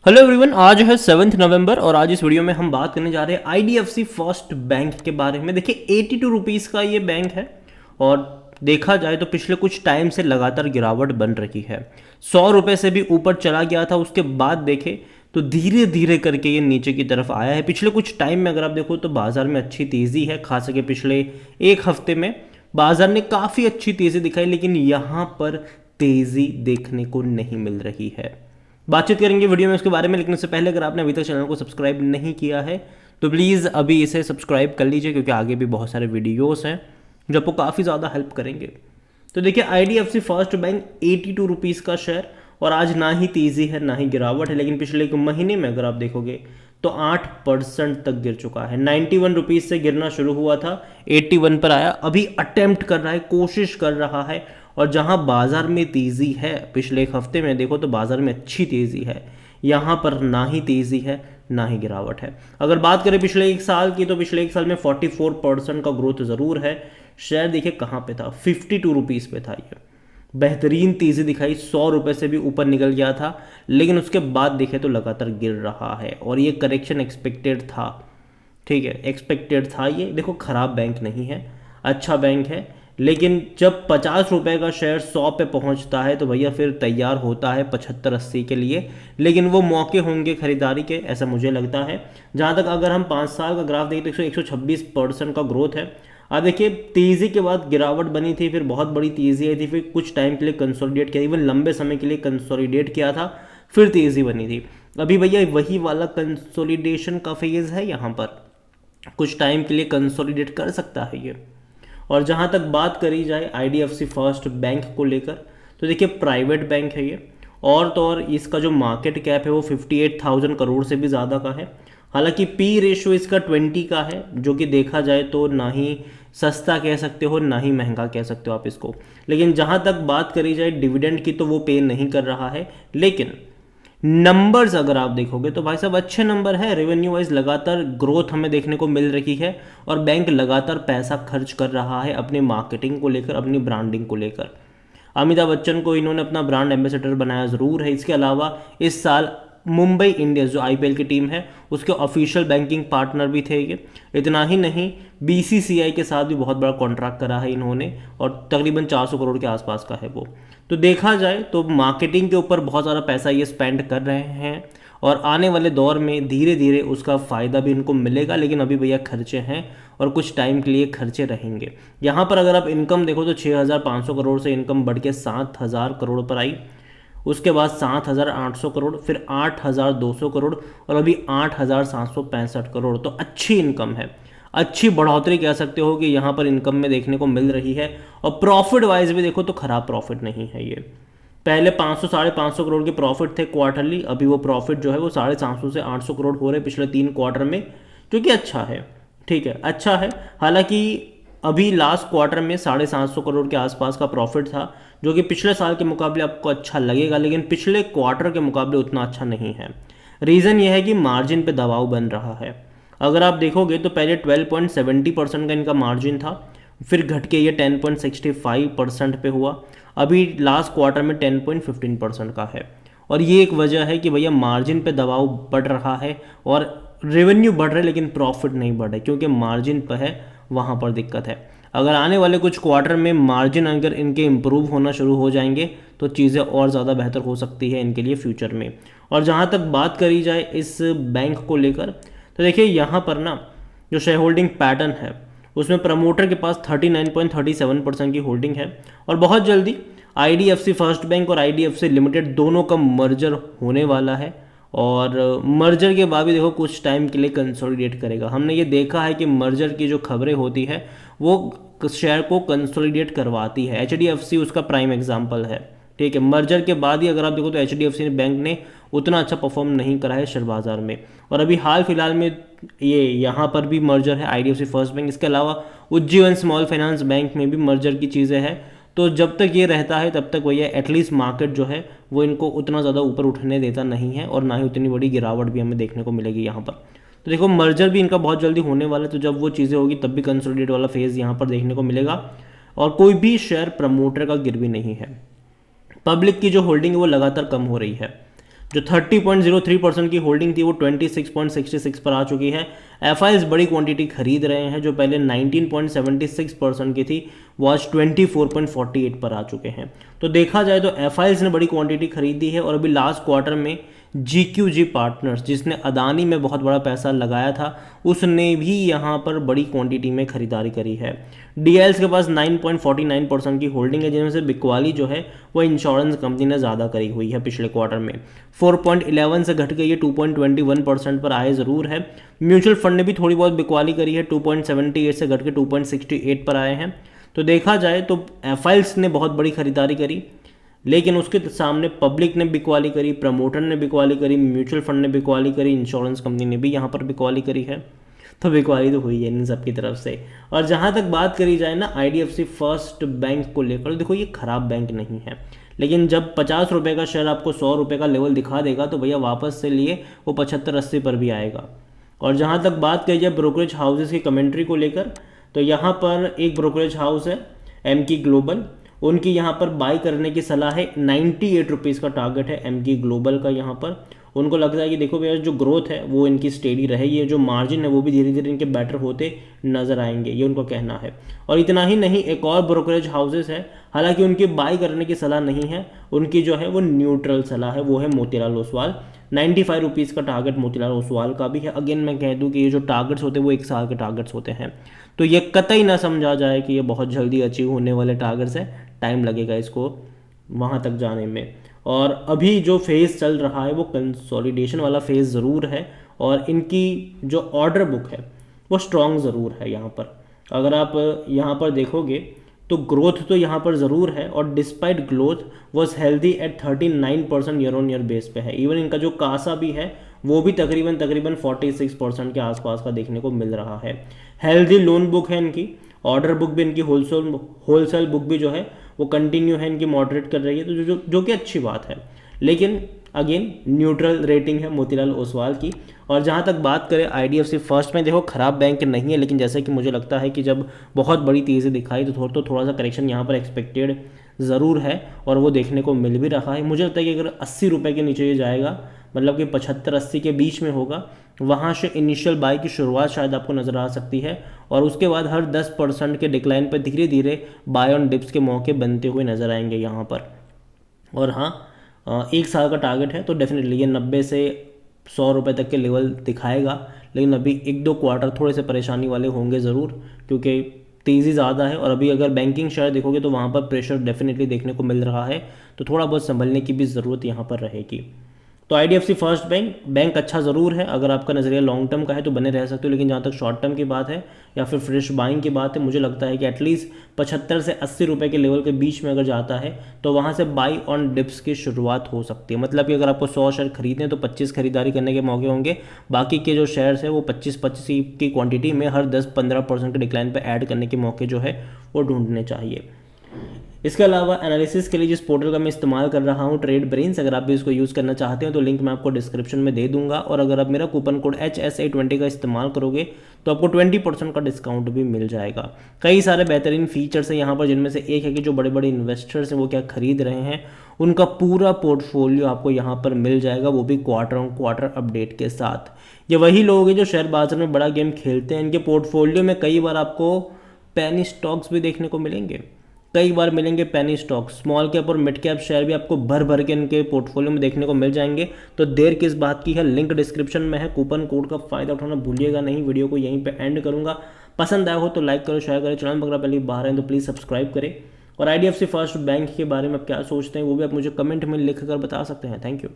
Hello everyone, आज है 7 नवंबर और आज इस वीडियो में हम बात करने जा रहे हैं आईडीएफसी फर्स्ट बैंक के बारे में। देखिए 82 रुपीज़ का ये बैंक है और देखा जाए तो पिछले कुछ टाइम से लगातार गिरावट बन रही है। 100 रुपये से भी ऊपर चला गया था, उसके बाद देखे तो धीरे धीरे करके ये नीचे की तरफ आया है। पिछले कुछ टाइम में अगर आप देखो तो बाजार में अच्छी तेज़ी है, खास करके पिछले एक हफ्ते में बाजार ने काफ़ी अच्छी तेज़ी दिखाई, लेकिन यहाँ पर तेज़ी देखने को नहीं मिल रही है। बातचीत करेंगे वीडियो में उसके बारे में, लेकिन उससे पहले अगर आपने अभी तक चैनल को सब्सक्राइब नहीं किया है तो प्लीज़ अभी इसे सब्सक्राइब कर लीजिए, क्योंकि आगे भी बहुत सारे वीडियोस हैं जो आपको काफ़ी ज़्यादा हेल्प करेंगे। तो देखिए आईडीएफसी फर्स्ट बैंक 82 रुपीज़ का शेयर, और आज ना ही तेज़ी है ना ही गिरावट है, लेकिन पिछले एक महीने में अगर आप देखोगे तो 8% तक गिर चुका है। 91 रुपीज़ से गिरना शुरू हुआ था, 81 पर आया, अभी अटेम्प्ट कर रहा है, कोशिश कर रहा है। और जहां बाजार में तेज़ी है, पिछले एक हफ्ते में देखो तो बाजार में अच्छी तेज़ी है, यहाँ पर ना ही तेज़ी है ना ही गिरावट है। अगर बात करें पिछले एक साल की तो पिछले एक साल में 44% का ग्रोथ ज़रूर है। शेयर देखिए कहाँ पे था, 52 रुपीज़ पे था ये, बेहतरीन तेज़ी दिखाई, 100 रुपये से भी ऊपर निकल गया था, लेकिन उसके बाद देखे तो लगातार गिर रहा है और ये करेक्शन एक्सपेक्टेड था। ठीक है, एक्सपेक्टेड था ये। देखो ख़राब बैंक नहीं है, अच्छा बैंक है, लेकिन जब 50 रुपये का शेयर 100 पे पहुंचता है तो भैया फिर तैयार होता है 75-80 के लिए, लेकिन वो मौके होंगे खरीदारी के, ऐसा मुझे लगता है। जहाँ तक अगर हम 5 साल का ग्राफ देखें तो 126% का ग्रोथ है। अब देखिए तेज़ी के बाद गिरावट बनी थी, फिर बहुत बड़ी तेज़ी आई थी, फिर कुछ टाइम के लिए कंसोलिडेट किया, इवन लंबे समय के लिए कंसोलिडेट किया था, फिर तेज़ी बनी थी। अभी भैया वही वाला कंसोलिडेशन का फेज़ है, यहाँ पर कुछ टाइम के लिए कंसोलिडेट कर सकता है ये। और जहाँ तक बात करी जाए आईडीएफसी फर्स्ट बैंक को लेकर, तो देखिए प्राइवेट बैंक है ये, और तो और इसका जो मार्केट कैप है वो 58,000 करोड़ से भी ज़्यादा का है। हालांकि पी रेशियो इसका 20 का है, जो कि देखा जाए तो ना ही सस्ता कह सकते हो ना ही महंगा कह सकते हो आप इसको। लेकिन जहाँ तक बात करी जाए डिविडेंड की तो वो पे नहीं कर रहा है, लेकिन नंबर्स अगर आप देखोगे तो भाई साहब अच्छे नंबर है। रेवेन्यू वाइज लगातार ग्रोथ हमें देखने को मिल रही है और बैंक लगातार पैसा खर्च कर रहा है अपनी मार्केटिंग को लेकर, अपनी ब्रांडिंग को लेकर। अमिताभ बच्चन को इन्होंने अपना ब्रांड एम्बेसडर बनाया ज़रूर है। इसके अलावा इस साल मुंबई इंडियंस जो आईपीएल की टीम है उसके ऑफिशियल बैंकिंग पार्टनर भी थे ये। इतना ही नहीं, बीसीसीआई के साथ भी बहुत बड़ा कॉन्ट्रैक्ट करा है इन्होंने और तकरीबन 400 करोड़ के आसपास का है वो। तो देखा जाए तो मार्केटिंग के ऊपर बहुत सारा पैसा ये स्पेंड कर रहे हैं और आने वाले दौर में धीरे धीरे उसका फ़ायदा भी इनको मिलेगा, लेकिन अभी भैया खर्चे हैं और कुछ टाइम के लिए खर्चे रहेंगे। यहाँ पर अगर आप इनकम देखो तो 6,500 करोड़ से इनकम बढ़ के 7,000 करोड़ पर आई, उसके बाद 7,800 करोड़, फिर 8,200 करोड़ और अभी 8,765 करोड़। तो अच्छी इनकम है, अच्छी बढ़ोतरी कह सकते हो कि यहाँ पर इनकम में देखने को मिल रही है। और प्रॉफिट वाइज भी देखो तो ख़राब प्रॉफिट नहीं है ये। पहले 500 550 करोड़ के प्रॉफिट थे क्वार्टरली, अभी वो प्रॉफिट जो है वो 750 से 800 करोड़ हो रहे पिछले 3 क्वार्टर में, जो कि अच्छा है। ठीक है, अच्छा है। हालांकि अभी लास्ट क्वार्टर में 750 करोड़ के आसपास का प्रॉफिट था, जो कि पिछले साल के मुकाबले आपको अच्छा लगेगा, लेकिन पिछले क्वार्टर के मुकाबले उतना अच्छा नहीं है। रीज़न यह है कि मार्जिन पे दबाव बन रहा है। अगर आप देखोगे तो पहले 12.70% का इनका मार्जिन था, फिर घट के ये 10.65% पे हुआ, अभी लास्ट क्वार्टर में 10.15% का है। और ये एक वजह है कि भैया मार्जिन पे दबाव बढ़ रहा है और रेवेन्यू बढ़ रहा है लेकिन प्रॉफिट नहीं बढ़ रहा है, क्योंकि मार्जिन पर है, वहाँ पर दिक्कत है। अगर आने वाले कुछ क्वार्टर में मार्जिन अगर इनके इम्प्रूव होना शुरू हो जाएंगे तो चीज़ें और ज़्यादा बेहतर हो सकती है इनके लिए फ्यूचर में। और जहाँ तक बात करी जाए इस बैंक को लेकर, तो देखिए यहाँ पर ना जो शेयर होल्डिंग पैटर्न है उसमें प्रमोटर के पास 39.37% की होल्डिंग है और बहुत जल्दी आईडीएफसी फर्स्ट बैंक और आईडीएफसी लिमिटेड दोनों का मर्जर होने वाला है। और मर्जर के बाद भी देखो कुछ टाइम के लिए कंसोलिडेट करेगा। हमने ये देखा है कि मर्जर की जो खबरें होती है वो शेयर को कंसोलिडेट करवाती है। एचडीएफसी उसका प्राइम एग्जांपल है। ठीक है, मर्जर के बाद ही अगर आप देखो तो एचडीएफसी बैंक ने उतना अच्छा परफॉर्म नहीं करा है शेयर बाजार में। और अभी हाल फिलहाल में ये यहाँ पर भी मर्जर है आईडीएफसी फर्स्ट बैंक, इसके अलावा उज्जीवन स्मॉल फाइनेंस बैंक में भी मर्जर की चीज़ें हैं। तो जब तक ये रहता है तब तक भैया एटलीस्ट मार्केट जो है वो इनको उतना ज़्यादा ऊपर उठने देता नहीं है और ना ही उतनी बड़ी गिरावट भी हमें देखने को मिलेगी यहाँ पर। तो देखो मर्जर भी इनका बहुत जल्दी होने वाला है, तो जब वो चीज़ें होगी तब भी कंसोलिडेट वाला फेज़ यहाँ पर देखने को मिलेगा और कोई भी शेयर प्रमोटर का गिर भी नहीं है। पब्लिक की जो होल्डिंग है वो लगातार कम हो रही है। जो 30.03% की होल्डिंग थी वो 26.66 पर आ चुकी है। एफआईज बड़ी क्वांटिटी खरीद रहे हैं, जो पहले 19.76% की थी वो आज 24.48 पर आ चुके हैं। तो देखा जाए तो एफआईज ने बड़ी क्वांटिटी खरीदी है। और अभी लास्ट क्वार्टर में GQG पार्टनर्स, जिसने अदानी में बहुत बड़ा पैसा लगाया था, उसने भी यहाँ पर बड़ी क्वांटिटी में खरीदारी करी है। DILs के पास 9.49% की होल्डिंग है, जिनमें से बिकवाली जो है वो इंश्योरेंस कंपनी ने ज़्यादा करी हुई है पिछले क्वार्टर में। 4.11 से घट के ये 2.21% पर आए ज़रूर है। म्यूचुअल फंड ने भी थोड़ी बहुत बिकवाली करी है, 2.78 से घट के 2.68 पर आए हैं। तो देखा जाए तो एफआईएल्स ने बहुत बड़ी खरीदारी करी, लेकिन उसके सामने पब्लिक ने बिकवाली करी, प्रमोटर ने बिकवाली करी, म्यूचुअल फंड ने बिकवाली करी, इंश्योरेंस कंपनी ने भी यहाँ पर बिकवाली करी है। तो बिकवाली तो हुई है इन सब की तरफ से। और जहाँ तक बात करी जाए ना IDFC फर्स्ट बैंक को लेकर, देखो ये खराब बैंक नहीं है, लेकिन जब 50 रुपये का शेयर आपको 100 रुपये का लेवल दिखा देगा तो भैया वापस से लिए वो 75-80 पर भी आएगा। और जहाँ तक बात करी जाए ब्रोकरेज हाउसेस की कमेंट्री को लेकर, तो यहाँ पर एक ब्रोकरेज हाउस है एमकी ग्लोबल, उनकी यहाँ पर बाई करने की सलाह है। 98 रुपीज़ का टारगेट है एमकी ग्लोबल का। यहाँ पर उनको लगता है कि देखो भैया जो ग्रोथ है वो इनकी स्टेडी रहेगी, ये जो मार्जिन है वो भी धीरे धीरे इनके बेटर होते नजर आएंगे, ये उनको कहना है। और इतना ही नहीं, एक और ब्रोकरेज हाउसेस है, हालांकि उनकी बाई करने की सलाह नहीं है, उनकी जो है वो न्यूट्रल सलाह है, वो है मोतीलाल ओसवाल। 95 रुपीज़ का टारगेट मोतीलाल ओसवाल का भी है। अगेन मैं कह दूं कि ये जो टारगेट्स होते हैं वो 1 साल के टारगेट्स होते हैं, तो ये कतई ना समझा जाए कि ये बहुत जल्दी अचीव होने वाले टारगेट्स हैं, टाइम लगेगा इसको वहाँ तक जाने में। और अभी जो फेज़ चल रहा है वो कंसोलिडेशन वाला फेज़ ज़रूर है, और इनकी जो ऑर्डर बुक है वो स्ट्रॉन्ग ज़रूर है। यहाँ पर अगर आप यहाँ पर देखोगे तो ग्रोथ तो यहाँ पर ज़रूर है, और despite growth was healthy eight 39% year on year base पे है। इवन इनका जो कासा भी है वो भी तकरीबन 46% के आसपास का देखने को मिल रहा है। हेल्दी लोन बुक है इनकी, ऑर्डर बुक भी इनकी, होलसेल बुक भी जो है वो कंटिन्यू है इनकी, मॉडरेट कर रही है, तो जो कि अच्छी बात है। लेकिन अगेन न्यूट्रल रेटिंग है मोतीलाल ओसवाल की। और जहाँ तक बात करें IDFC फर्स्ट में, देखो खराब बैंक नहीं है, लेकिन जैसे कि मुझे लगता है कि जब बहुत बड़ी तेज़ी दिखाई तो थोड़ा सा करेक्शन यहाँ पर एक्सपेक्टेड ज़रूर है, और वो देखने को मिल भी रहा है। मुझे लगता है कि अगर 80 रुपये के नीचे ये जाएगा, मतलब कि 75-80 के बीच में होगा, वहाँ से इनिशियल बाई की शुरुआत शायद आपको नज़र आ सकती है, और उसके बाद हर 10% के डिक्लाइन पर धीरे धीरे बाय ऑन डिप्स के मौके बनते हुए नज़र आएंगे यहाँ पर। और हाँ, 1 साल का टारगेट है, तो डेफिनेटली ये 90 से 100 रुपये तक के लेवल दिखाएगा। लेकिन अभी 1-2 क्वार्टर थोड़े से परेशानी वाले होंगे ज़रूर, क्योंकि तेज़ी ज़्यादा है, और अभी अगर बैंकिंग शेयर देखोगे तो वहाँ पर प्रेशर डेफिनेटली देखने को मिल रहा है, तो थोड़ा बहुत संभलने की भी ज़रूरत यहाँ पर रहेगी। तो IDFC फर्स्ट बैंक अच्छा ज़रूर है। अगर आपका नज़रिया लॉन्ग टर्म का है तो बने रह सकते हो, लेकिन जहाँ तक शॉर्ट टर्म की बात है या फिर फ्रेश बाइंग की बात है, मुझे लगता है कि एटलीस्ट 75 से 80 रुपये के लेवल के बीच में अगर जाता है तो वहाँ से बाई ऑन डिप्स की शुरुआत हो सकती है। मतलब कि अगर आपको 100 शेयर खरीदने तो 25 खरीदारी करने के मौके होंगे, बाकी के जो शेयर्स है वो 25-25 की क्वांटिटी में हर 10-15% के डिक्लाइन पर ऐड करने के मौके जो है वो ढूंढने चाहिए। इसके अलावा एनालिसिस के लिए जिस पोर्टल का मैं इस्तेमाल कर रहा हूँ, ट्रेड ब्रेन्स, अगर आप भी इसको यूज़ करना चाहते हो तो लिंक मैं आपको डिस्क्रिप्शन में दे दूंगा। और अगर आप मेरा कूपन कोड HSA20 का इस्तेमाल करोगे तो आपको 20% का डिस्काउंट भी मिल जाएगा। कई सारे बेहतरीन फीचर्स हैं यहाँ पर, जिनमें से एक है कि जो बड़े बड़े इन्वेस्टर्स हैं वो क्या खरीद रहे हैं, उनका पूरा पोर्टफोलियो आपको यहाँ पर मिल जाएगा, वो भी क्वार्टर ऑन क्वार्टर अपडेट के साथ। ये वही लोग हैं जो शेयर बाजार में बड़ा गेम खेलते हैं, इनके पोर्टफोलियो में कई बार आपको पेनी स्टॉक्स भी देखने को मिलेंगे, कई बार मिलेंगे पेनी स्टॉक। स्मॉल कैप और मिड कैप शेयर भी आपको भर भर के इनके पोर्टफोलियो में देखने को मिल जाएंगे। तो देर किस बात की है, लिंक डिस्क्रिप्शन में है, कूपन कोड का फायदा उठाना भूलिएगा नहीं। वीडियो को यहीं पे एंड करूंगा, पसंद आया हो तो लाइक करो, शेयर करें, चैनल पर पहले बाहर हैं तो प्लीज़ सब्सक्राइब करें। और IDFC फर्स्ट बैंक के बारे में आप क्या सोचते हैं वो भी आप मुझे कमेंट में लिख कर बता सकते हैं। Thank you.